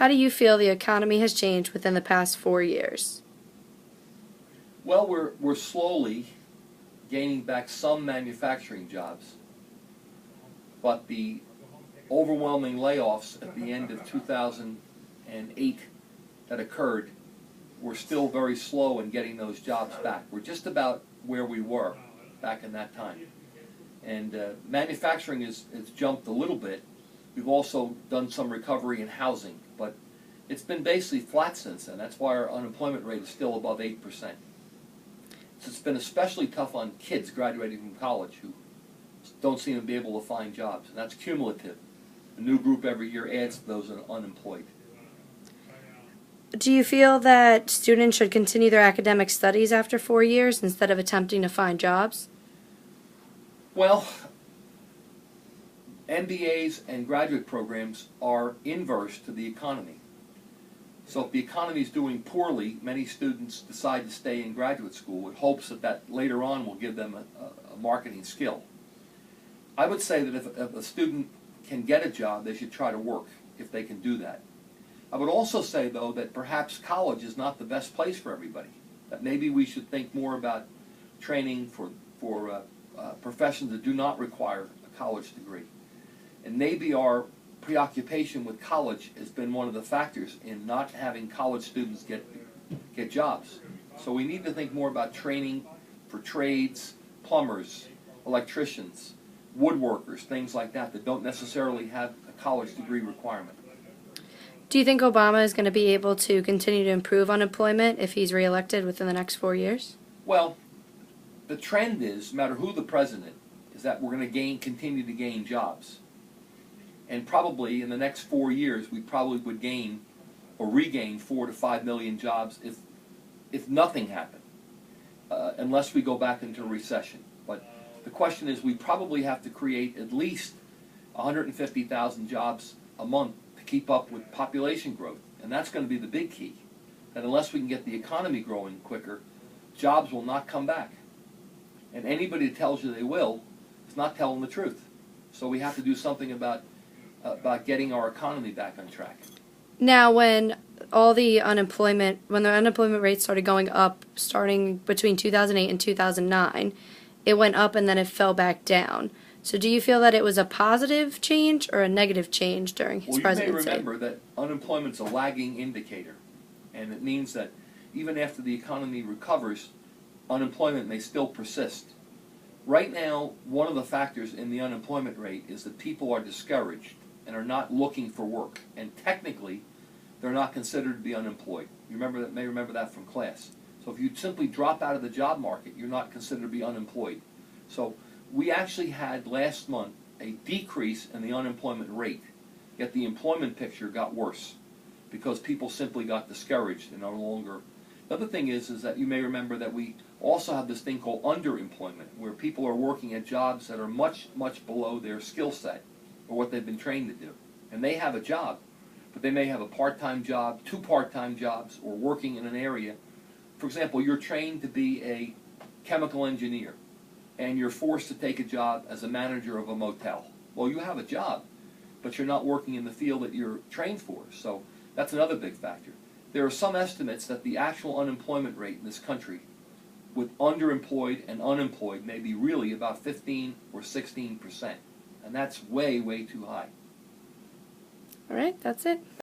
How do you feel the economy has changed within the past 4 years? Well, we're slowly gaining back some manufacturing jobs, but the overwhelming layoffs at the end of 2008 that occurred were still very slow in getting those jobs back. We're just about where we were back in that time. And manufacturing has jumped a little bit. We've also done some recovery in housing, but it's been basically flat since then. That's why our unemployment rate is still above 8%. So it's been especially tough on kids graduating from college who don't seem to be able to find jobs. And that's cumulative. A new group every year adds to those unemployed. Do you feel that students should continue their academic studies after 4 years instead of attempting to find jobs? Well, MBAs and graduate programs are inverse to the economy. So if the economy is doing poorly, many students decide to stay in graduate school with hopes that later on will give them a marketing skill. I would say that if a student can get a job, they should try to work if they can do that. I would also say, though, that perhaps college is not the best place for everybody. That maybe we should think more about training for professions that do not require a college degree. And maybe our preoccupation with college has been one of the factors in not having college students get jobs. So we need to think more about training for trades, plumbers, electricians, woodworkers, things like that don't necessarily have a college degree requirement. Do you think Obama is going to be able to continue to improve unemployment if he's reelected within the next 4 years? Well, the trend is, no matter who the president is, that we're going to continue to gain jobs. And probably in the next 4 years, we probably would gain or regain 4 to 5 million jobs if nothing happened, unless we go back into a recession. But the question is, we probably have to create at least 150,000 jobs a month to keep up with population growth. And that's going to be the big key. That unless we can get the economy growing quicker, jobs will not come back. And anybody that tells you they will is not telling the truth. So we have to do something about getting our economy back on track. Now, when the unemployment rate started going up starting between 2008 and 2009, it went up and then it fell back down. So do you feel that it was a positive change or a negative change during his presidency? Well, you may remember that unemployment's a lagging indicator, and it means that even after the economy recovers, unemployment may still persist. Right now, one of the factors in the unemployment rate is that people are discouraged and are not looking for work, and technically, they're not considered to be unemployed. You may remember that from class. So if you simply drop out of the job market, you're not considered to be unemployed. So we actually had last month a decrease in the unemployment rate, yet the employment picture got worse because people simply got discouraged and no longer. The other thing is that you may remember that we also have this thing called underemployment, where people are working at jobs that are much, much below their skill set or what they've been trained to do. And they have a job, but they may have a part-time job, 2 part-time jobs, or working in an area. For example, you're trained to be a chemical engineer, and you're forced to take a job as a manager of a motel. Well, you have a job, but you're not working in the field that you're trained for. So that's another big factor. There are some estimates that the actual unemployment rate in this country, with underemployed and unemployed, may be really about 15 or 16%. And that's way, way too high. All right, that's it.